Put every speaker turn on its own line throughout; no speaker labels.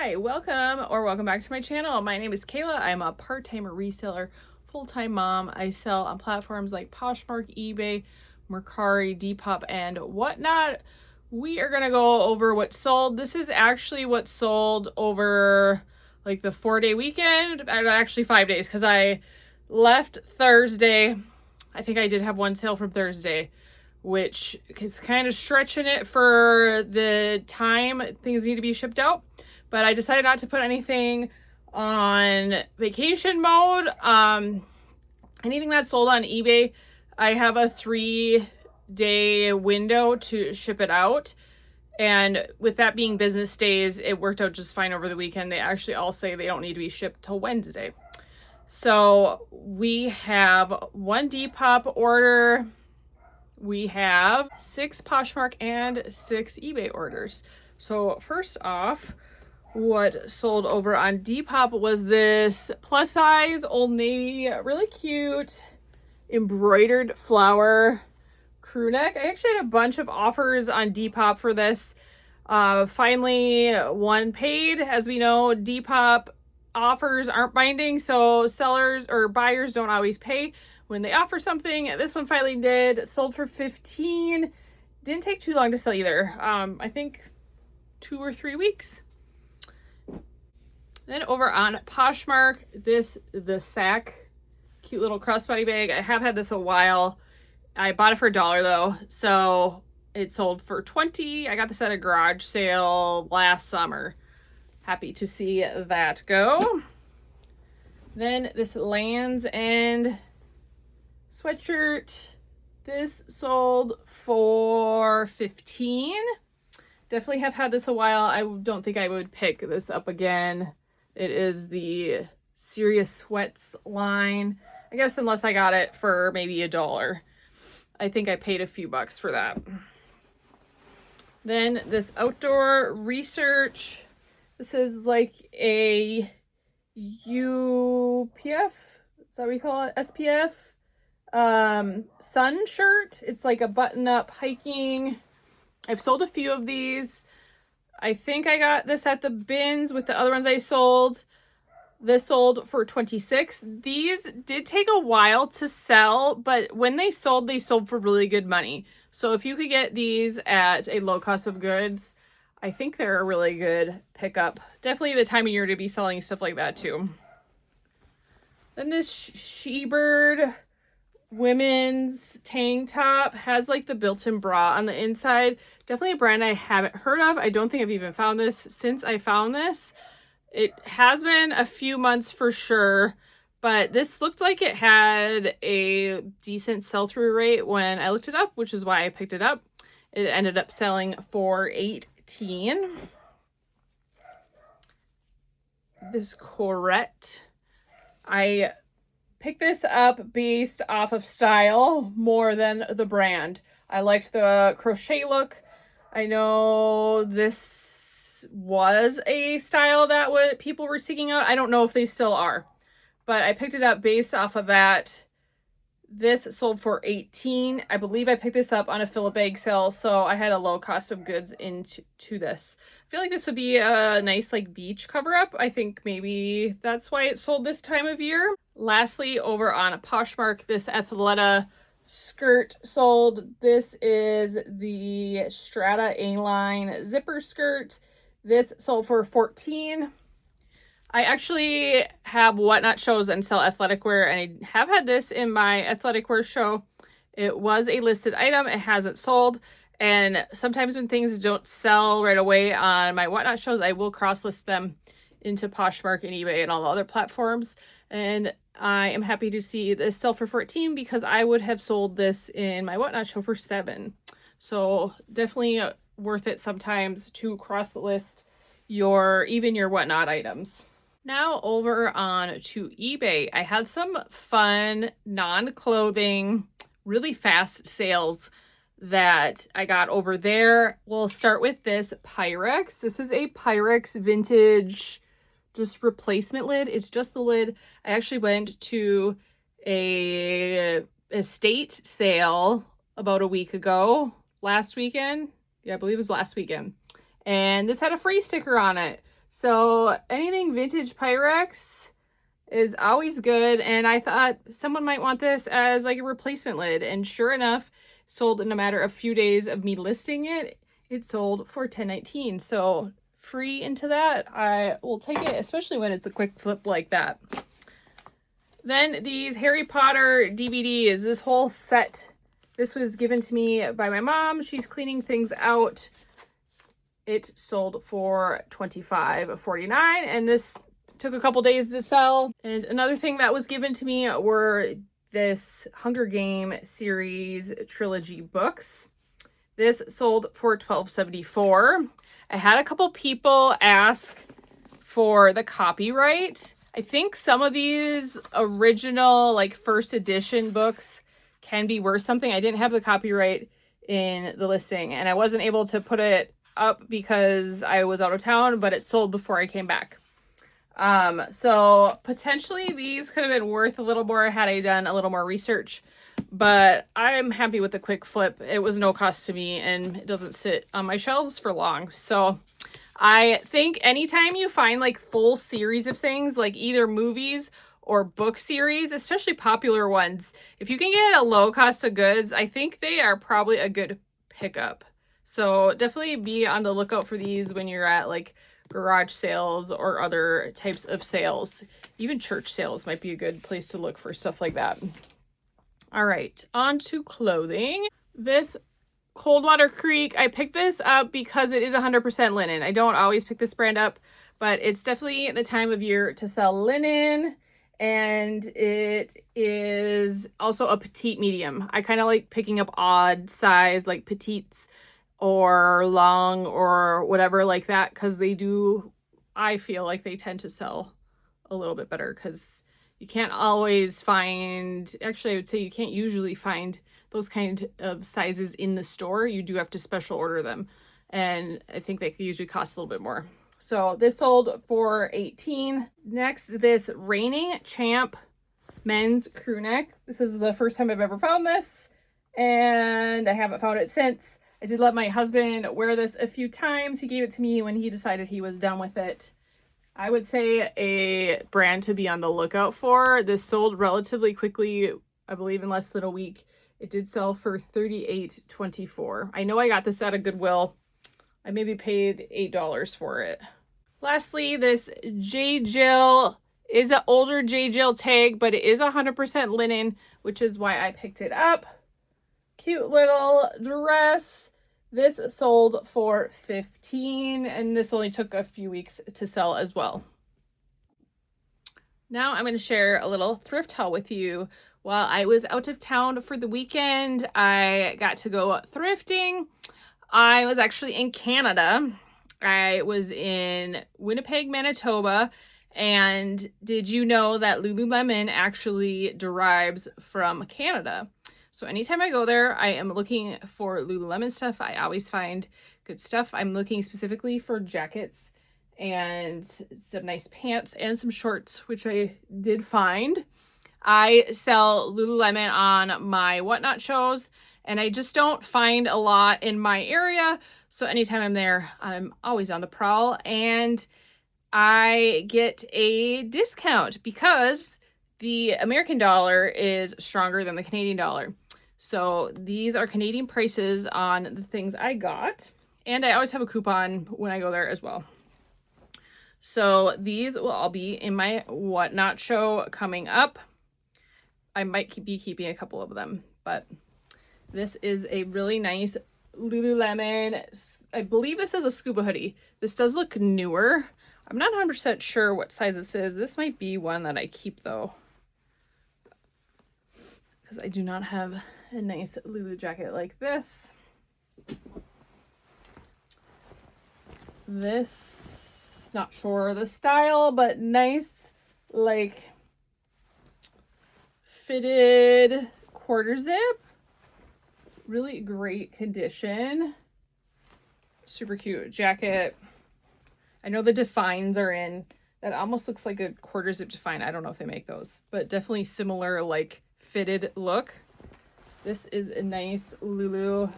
Hi, welcome back to my channel. My name is Kayla. I'm a part-time reseller, full-time mom. I sell on platforms like Poshmark, eBay, Mercari, Depop, and whatnot. We are gonna go over what sold. This is actually what sold over like the 4-day weekend, actually 5 days, because I left Thursday. I think I did have one sale from Thursday, which is kind of stretching it for the time things need to be shipped out. But I decided not to put anything on vacation mode. Anything that's sold on eBay, I have a 3-day window to ship it out. And with that being business days, it worked out just fine over the weekend. They actually all say they don't need to be shipped till Wednesday. So we have one Depop order. We have 6 Poshmark and 6 eBay orders. So first off, what sold over on Depop was this plus size Old Navy, really cute embroidered flower crew neck. I actually had a bunch of offers on Depop for this. Finally, one paid. As we know, Depop offers aren't binding, so sellers or buyers don't always pay when they offer something. This one finally did. Sold for $15. Didn't take too long to sell either. I think 2 or 3 weeks. Then over on Poshmark, the sack, cute little crossbody bag. I have had this a while. I bought it for $1 though, so it sold for $20. I got this at a garage sale last summer. Happy to see that go. Then this Lands' End sweatshirt. This sold for $15. Definitely have had this a while. I don't think I would pick this up again. It is the Serious Sweats line. I guess unless I got it for maybe $1. I think I paid a few bucks for that. Then this Outdoor Research. This is like a UPF, is that what we call it? SPF sun shirt. It's like a button-up hiking. I've sold a few of these. I think I got this at the bins with the other ones I sold. This sold for $26. These did take a while to sell, but when they sold for really good money. So if you could get these at a low cost of goods, I think they're a really good pickup. Definitely the time of year to be selling stuff like that too. Then this She-Bird women's tank top has like the built-in bra on the inside. Definitely a brand I haven't heard of. I don't think I've even found this since I found this. It has been a few months for sure, but this looked like it had a decent sell-through rate when I looked it up, which is why I picked it up. It ended up selling for $18. This Corette. I picked this up based off of style more than the brand. I liked the crochet look. I know this was a style that people were seeking out. I don't know if they still are, but I picked it up based off of that. This sold for $18. I believe I picked this up on a fill bag sale, so I had a low cost of goods into this. I feel like this would be a nice like beach cover up. I think maybe that's why it sold this time of year. Lastly, over on Poshmark, this Athleta skirt sold. This is the Strata A-line zipper skirt. This sold for $14. I actually have Whatnot shows and sell athletic wear, and I have had this in my athletic wear show. It was a listed item. It hasn't sold, and sometimes when things don't sell right away on my Whatnot shows, I will cross-list them into Poshmark and eBay and all the other platforms, and I am happy to see this sell for $14 because I would have sold this in my Whatnot show for $7. So definitely worth it sometimes to cross-list even your Whatnot items. Now over on to eBay. I had some fun non-clothing, really fast sales that I got over there. We'll start with this Pyrex. This is a Pyrex vintage just replacement lid. It's just the lid. I actually went to a estate sale about a week ago, last weekend. Yeah, I believe it was last weekend. And this had a free sticker on it. So anything vintage Pyrex is always good. And I thought someone might want this as like a replacement lid. And sure enough, sold in a matter of few days of me listing it. It sold for $10.19. So free into that, I will take it, especially when it's a quick flip like that. Then these Harry Potter DVDs, this whole set, this was given to me by my mom. She's cleaning things out. It sold for $25.49, and this took a couple days to sell. And another thing that was given to me were this Hunger Game series trilogy books. This sold for $12.74. I had a couple people ask for the copyright. I think some of these original, like first edition books can be worth something. I didn't have the copyright in the listing, and I wasn't able to put it up because I was out of town, but it sold before I came back. So potentially these could have been worth a little more had I done a little more research, but I'm happy with the quick flip. It was no cost to me, and it doesn't sit on my shelves for long. So I think anytime you find like full series of things, like either movies or book series, especially popular ones, if you can get a low cost of goods, I think they are probably a good pickup. So definitely be on the lookout for these when you're at like garage sales or other types of sales. Even church sales might be a good place to look for stuff like that. All right, on to clothing. This Coldwater Creek, I picked this up because it is 100% linen. I don't always pick this brand up, but it's definitely the time of year to sell linen, and it is also a petite medium. I kind of like picking up odd size, like petites or long or whatever like that, because they do, I feel like they tend to sell a little bit better, because you can't always find, actually I would say you can't usually find those kind of sizes in the store. You do have to special order them, and I think they usually cost a little bit more. So this sold for $18. Next, this Reigning Champ men's crew neck. This is the first time I've ever found this, and I haven't found it since. I did let my husband wear this a few times. He gave it to me when he decided he was done with it. I would say a brand to be on the lookout for. This sold relatively quickly, I believe in less than a week. It did sell for $38.24. I know I got this at a Goodwill. I maybe paid $8 for it. Lastly, this J. Jill is an older J. Jill tag, but it is 100% linen, which is why I picked it up. Cute little dress. This sold for $15, and this only took a few weeks to sell as well. Now I'm going to share a little thrift haul with you. While I was out of town for the weekend, I got to go thrifting. I was actually in Canada. I was in Winnipeg, Manitoba. And did you know that Lululemon actually derives from Canada? So anytime I go there, I am looking for Lululemon stuff. I always find good stuff. I'm looking specifically for jackets and some nice pants and some shorts, which I did find. I sell Lululemon on my Whatnot shows, and I just don't find a lot in my area. So anytime I'm there, I'm always on the prowl, and I get a discount because the American dollar is stronger than the Canadian dollar. So these are Canadian prices on the things I got, and I always have a coupon when I go there as well. So these will all be in my Whatnot show coming up. I might be keeping a couple of them, but this is a really nice Lululemon. I believe this is a scuba hoodie. This does look newer. I'm not 100% sure what size this is. This might be one that I keep though, because I do not have a nice Lulu jacket like this. This, not sure the style, but nice, like fitted quarter zip. Really great condition. Super cute jacket. I know the Defines are in. That almost looks like a quarter zip Define. I don't know if they make those, but definitely similar, like fitted look. This is a nice Lulu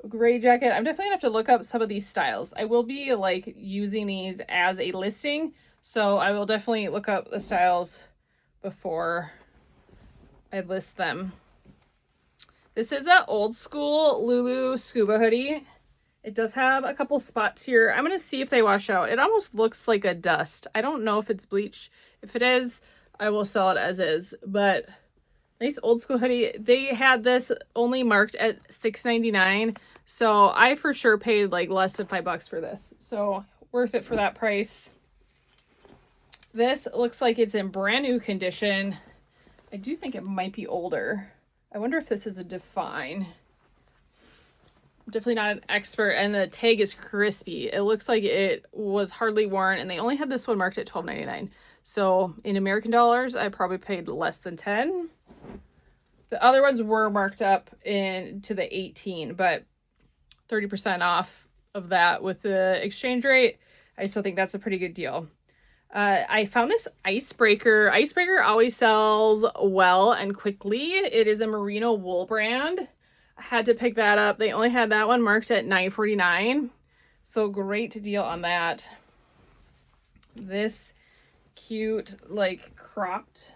gray jacket. I'm definitely gonna have to look up some of these styles. I will be like using these as a listing, so I will definitely look up the styles before I list them. This is an old school Lulu scuba hoodie. It does have a couple spots here. I'm gonna see if they wash out. It almost looks like a dust. I don't know if it's bleach. If it is, I will sell it as is, but nice old school hoodie. They had this only marked at $6.99, so I for sure paid like less than $5 for this. So worth it for that price. This looks like it's in brand new condition. I do think it might be older. I wonder if this is a Define. I'm definitely not an expert, and the tag is crispy. It looks like it was hardly worn, and they only had this one marked at $12.99. So in American dollars, I probably paid less than 10. The other ones were marked up into the 18, but 30% off of that with the exchange rate. I still think that's a pretty good deal. I found this icebreaker. Icebreaker always sells well and quickly. It is a merino wool brand. I had to pick that up. They only had that one marked at $9.49. So great deal on that. This cute, like, cropped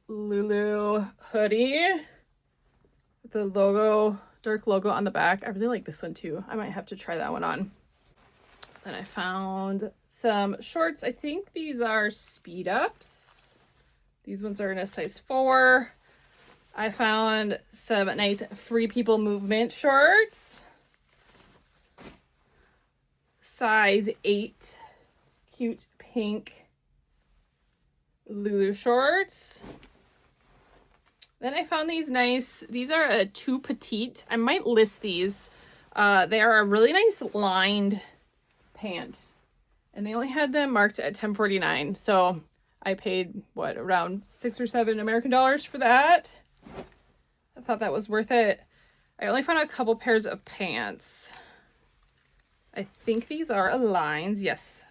Lulu hoodie with the logo, dark logo on the back. I really like this one too. I might have to try that one on. Then I found some shorts. I think these are speed ups. These ones are in a size 4. I found some nice Free People Movement shorts. Size 8. Cute pink Lulu shorts. Then I found these nice, these are a 2 petite. I might list these. They are a really nice lined pant, and they only had them marked at $10.49. So I paid what, around $6 or $7 American dollars for that. I thought that was worth it. I only found a couple pairs of pants. I think these are Aligns. Yes,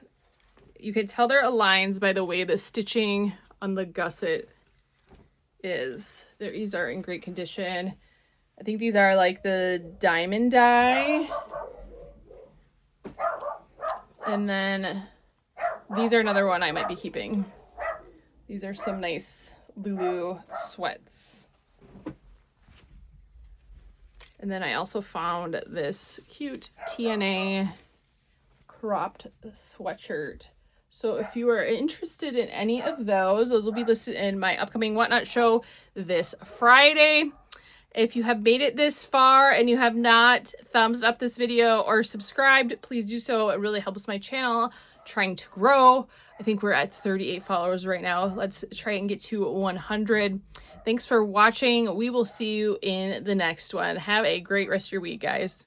you can tell they're Aligns by the way the stitching on the gusset is. These are in great condition. I think these are like the diamond dye. And then these are another one I might be keeping. These are some nice Lulu sweats. And then I also found this cute TNA cropped sweatshirt. So if you are interested in any of those will be listed in my upcoming Whatnot show this Friday. If you have made it this far and you have not thumbs up this video or subscribed, please do so. It really helps my channel trying to grow. I think we're at 38 followers right now. Let's try and get to 100. Thanks for watching. We will see you in the next one. Have a great rest of your week, guys.